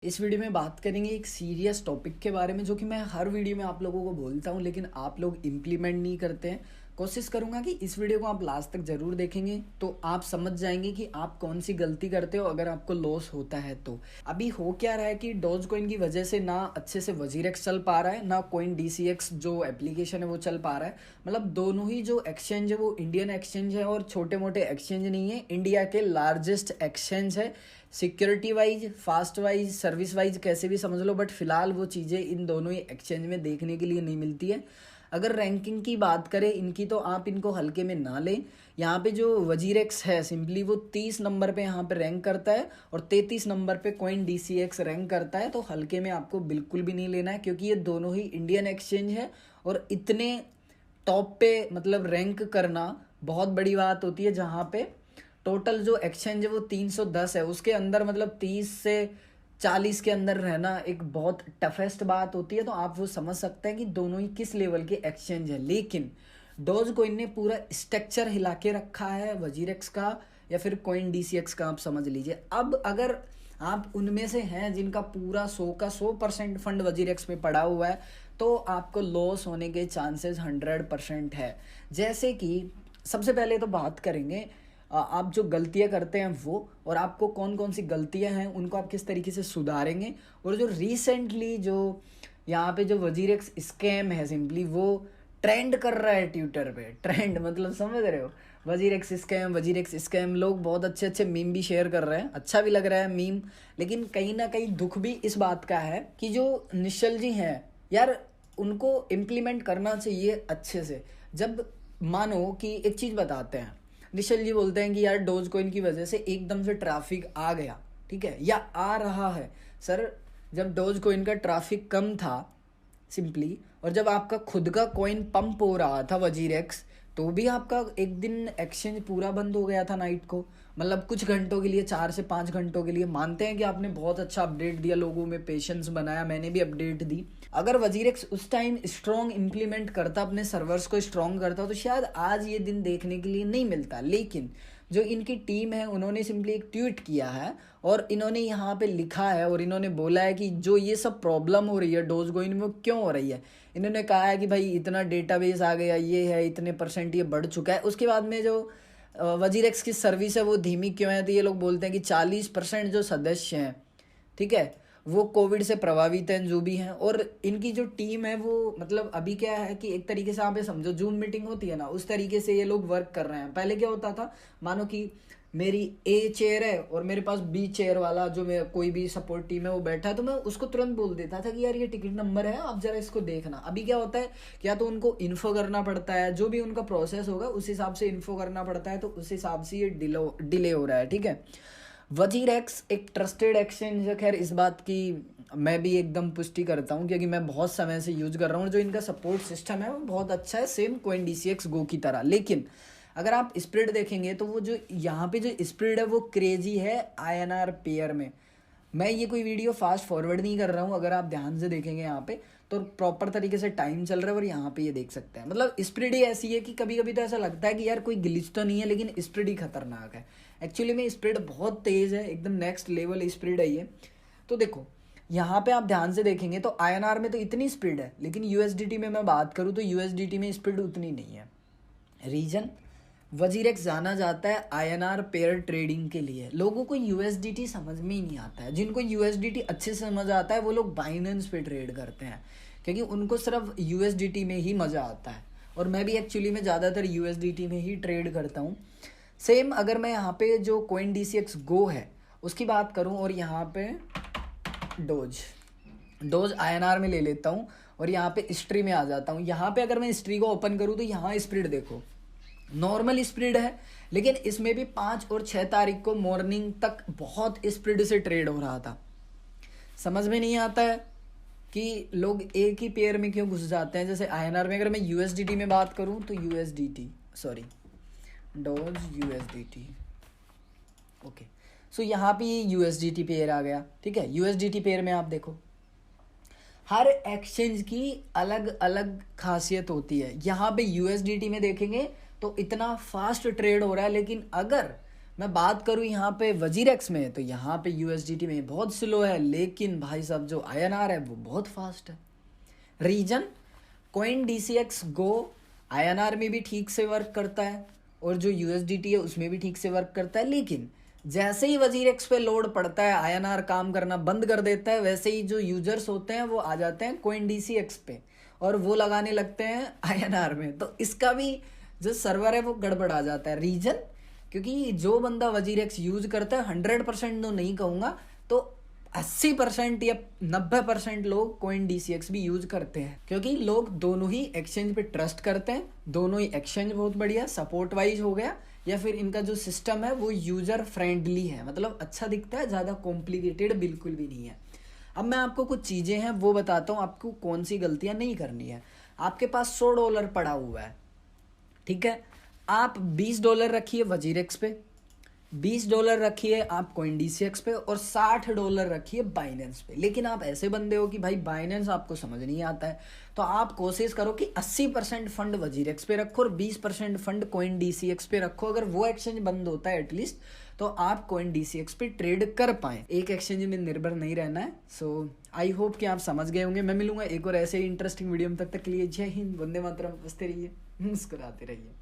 इस वीडियो में बात करेंगे एक सीरियस टॉपिक के बारे में जो कि मैं हर वीडियो में आप लोगों को बोलता हूं लेकिन आप लोग इम्प्लीमेंट नहीं करते हैं। कोशिश करूंगा कि इस वीडियो को आप लास्ट तक ज़रूर देखेंगे तो आप समझ जाएंगे कि आप कौन सी गलती करते हो अगर आपको लॉस होता है। तो अभी हो क्या रहा है कि डॉज कॉइन की वजह से ना अच्छे से वजीरेक्स चल पा रहा है ना कोइन DCX जो एप्लीकेशन है वो चल पा रहा है। मतलब दोनों ही जो एक्सचेंज है वो इंडियन एक्सचेंज है और छोटे मोटे एक्सचेंज नहीं है, इंडिया के लार्जेस्ट एक्सचेंज है। Security wise, fast wise, service wise कैसे भी समझ लो, बट फिलहाल वो चीज़ें इन दोनों ही एक्सचेंज में देखने के लिए नहीं मिलती है। अगर रैंकिंग की बात करें इनकी तो आप इनको हल्के में ना लें। यहाँ पे जो वजीरेक्स है सिंपली वो 30 नंबर पे यहाँ पे रैंक करता है और 33 नंबर पे कोइन DCX रैंक करता है, तो हल्के में आपको बिल्कुल भी नहीं लेना है क्योंकि ये दोनों ही इंडियन एक्सचेंज है और इतने टॉप पे मतलब रैंक करना बहुत बड़ी बात होती है। जहाँ पे टोटल जो एक्सचेंज है वो 310 है, उसके अंदर मतलब 30 से 40 के अंदर रहना एक बहुत टफेस्ट बात होती है। तो आप वो समझ सकते हैं कि दोनों ही किस लेवल के एक्सचेंज है। लेकिन डोज कोइन ने पूरा स्ट्रक्चर हिला के रखा है वजीरेक्स का या फिर कोइन DCX का, आप समझ लीजिए। अब अगर आप उनमें से हैं जिनका पूरा 100 का 100% फंड वजीरेक्स में पड़ा हुआ है तो आपको लॉस होने के चांसेस 100% है। जैसे कि सबसे पहले तो बात करेंगे आप जो गलतियां करते हैं वो, और आपको कौन कौन सी गलतियां हैं उनको आप किस तरीके से सुधारेंगे। और जो रिसेंटली जो यहाँ पे जो वजीरेक्स स्कैम है सिंपली वो ट्रेंड कर रहा है ट्विटर पे। ट्रेंड मतलब समझ रहे हो, वजीरेक्स स्कैम, वजीरेक्स स्कैम। लोग बहुत अच्छे अच्छे मीम भी शेयर कर रहे हैं, अच्छा भी लग रहा है मीम। लेकिन कहीं ना कहीं दुख भी इस बात का है कि जो निश्चल जी हैं यार, उनको इम्प्लीमेंट करना चाहिए अच्छे से। जब मानो कि एक चीज़ बताते हैं, निश्चल जी बोलते हैं कि यार डोज कोइन की वजह से एकदम से ट्रैफिक आ गया, ठीक है, या आ रहा है। सर जब डोज कोइन का ट्रैफिक कम था सिंपली, और जब आपका खुद का कॉइन पंप हो रहा था वजीरेक्स, तो भी आपका एक दिन एक्सचेंज पूरा बंद हो गया था नाइट को। मतलब कुछ घंटों के लिए, 4 से 5 घंटों के लिए। मानते हैं कि आपने बहुत अच्छा अपडेट दिया, लोगों में पेशेंस बनाया, मैंने भी अपडेट दी। अगर वजीरेक्स उस टाइम स्ट्रॉन्ग इंप्लीमेंट करता, अपने सर्वर्स को स्ट्रॉन्ग करता, तो शायद आज ये दिन देखने के लिए नहीं मिलता। लेकिन जो इनकी टीम है उन्होंने सिंपली एक ट्वीट किया है और इन्होंने यहाँ पे लिखा है और इन्होंने बोला है कि जो ये सब प्रॉब्लम हो रही है डोज कोइन में वो क्यों हो रही है। इन्होंने कहा है कि भाई इतना डेटाबेस आ गया, ये है, इतने % ये बढ़ चुका है। उसके बाद में जो वजीरेक्स की सर्विस है वो धीमी क्यों है, तो ये लोग बोलते हैं कि 40% जो सदस्य हैं, ठीक है, वो कोविड से प्रभावित हैं जो भी हैं। और इनकी जो टीम है वो मतलब अभी क्या है कि एक तरीके से आप ये समझो जूम मीटिंग होती है ना, उस तरीके से ये लोग वर्क कर रहे हैं। पहले क्या होता था, मानो कि मेरी A चेयर है और मेरे पास B चेयर वाला जो मेरा कोई भी सपोर्ट टीम है वो बैठा है, तो मैं उसको तुरंत बोल देता था कि यार ये टिकट नंबर है, आप जरा इसको देखना। अभी क्या होता है, या तो उनको इन्फो करना पड़ता है, जो भी उनका प्रोसेस होगा उस हिसाब से इन्फो करना पड़ता है, तो उस हिसाब से ये डिले हो रहा है, ठीक है। वजीरेक्स एक ट्रस्टेड एक्सचेंज है, खैर इस बात की मैं भी एकदम पुष्टि करता हूँ क्योंकि मैं बहुत समय से यूज कर रहा हूँ। जो इनका सपोर्ट सिस्टम है वो बहुत अच्छा है, सेम कोइन DCX गो की तरह। लेकिन अगर आप स्प्रेड देखेंगे तो वो जो यहाँ पे जो स्प्रेड है वो क्रेजी है INR पेयर में। मैं ये कोई वीडियो फास्ट फॉरवर्ड नहीं कर रहा हूँ, अगर आप ध्यान से देखेंगे यहाँ पे तो प्रॉपर तरीके से टाइम चल रहा है और यहाँ पे ये देख सकते हैं। मतलब स्प्रेड ही ऐसी है कि कभी कभी तो ऐसा लगता है कि यार कोई ग्लिच तो नहीं है, लेकिन स्प्रेड ही खतरनाक है। एक्चुअली में स्प्रेड बहुत तेज है, एकदम नेक्स्ट लेवल स्प्रेड है ये। तो देखो यहाँ पे आप ध्यान से देखेंगे तो INR में तो इतनी स्पीड है, लेकिन USDT में मैं बात करूँ तो USDT में स्पीड उतनी नहीं है। रीजन, वजीरेक्स जाना जाता है INR पेयर ट्रेडिंग के लिए। लोगों को USDT समझ में ही नहीं आता है। जिनको USDT अच्छे से समझ आता है वो लोग बाइनेंस पे ट्रेड करते हैं क्योंकि उनको सिर्फ USDT में ही मज़ा आता है। और मैं भी एक्चुअली में ज़्यादातर USDT में ही ट्रेड करता हूँ। सेम अगर मैं यहाँ पे जो कोइन DCX गो है उसकी बात करूँ और यहाँ पे डोज INR में ले लेता हूँ और यहाँ पे हिस्ट्री में आ जाता हूँ। यहाँ पे अगर मैं हिस्ट्री को ओपन करूँ तो यहाँ स्प्रेड देखो, नॉर्मल स्प्रेड है, लेकिन इसमें भी 5 और 6 तारीख को मॉर्निंग तक बहुत स्प्रेड से ट्रेड हो रहा था। समझ में नहीं आता है कि लोग एक ही पेयर में क्यों घुस जाते हैं। जैसे INR में अगर मैं USDT में बात करूँ तो डोज USDT, ओके। सो यहाँ पे USDT पेयर आ गया, ठीक है। USDT पेयर में आप देखो हर एक्सचेंज की अलग अलग खासियत होती है। यहाँ पे USDT में देखेंगे तो इतना फास्ट ट्रेड हो रहा है, लेकिन अगर मैं बात करूँ यहाँ पे वजीरेक्स में, तो यहाँ पे यूएसडीटी में बहुत स्लो है, लेकिन भाई साहब जो आईएनआर है वो बहुत फास्ट है। रीजन, कॉइन डीसीएक्स गो आईएनआर में भी ठीक से वर्क करता है और जो यूएसडीटी है उसमें भी ठीक से वर्क करता है, लेकिन जैसे ही वजीरेक्स पे लोड पड़ता है आईएनआर काम करना बंद कर देता है, वैसे ही जो यूजर्स होते हैं वो आ जाते हैं कॉइन डीसीएक्स पे और वो लगाने लगते हैं आईएनआर में, तो इसका भी जो सर्वर है वो गड़बड़ आ जाता है। रीजन, क्योंकि जो बंदा वजीरेक्स यूज करता है 100% तो नहीं कहूँगा, तो 80% या 90% लोग कॉइन डीसीएक्स भी यूज करते हैं, क्योंकि लोग दोनों ही एक्सचेंज पे ट्रस्ट करते हैं। दोनों ही एक्सचेंज बहुत बढ़िया सपोर्ट वाइज हो गया, या फिर इनका जो सिस्टम है वो यूजर फ्रेंडली है, मतलब अच्छा दिखता है, ज़्यादा कॉम्प्लिकेटेड बिल्कुल भी नहीं है। अब मैं आपको कुछ चीज़ें हैं वो बताता हूँ, आपको कौन सी गलतियाँ नहीं करनी है। आपके पास $100 पड़ा हुआ है, ठीक है, आप $20 रखिए वजीरेक्स पे, $20 रखिए आप कॉइन डीसीएक्स पे और $60 रखिए बाइनेंस पे। लेकिन आप ऐसे बंदे हो कि भाई बाइनेंस आपको समझ नहीं आता है, तो आप कोशिश करो कि 80% फंड वजीरेक्स पे रखो और 20% फंड कॉइन डीसीएक्स पे रखो। अगर वो एक्सचेंज बंद होता है एटलीस्ट, तो आप कॉइन डीसीएक्स पे ट्रेड कर पाएँ, एक एक्सचेंज में निर्भर नहीं रहना है। सो आई होप कि आप समझ गए होंगे। मैं मिलूंगा एक और ऐसे ही इंटरेस्टिंग वीडियो में, तब तक के लिए जय हिंद, वंदे मातरम, बसते रहिए, मुस्कुराते रहिए।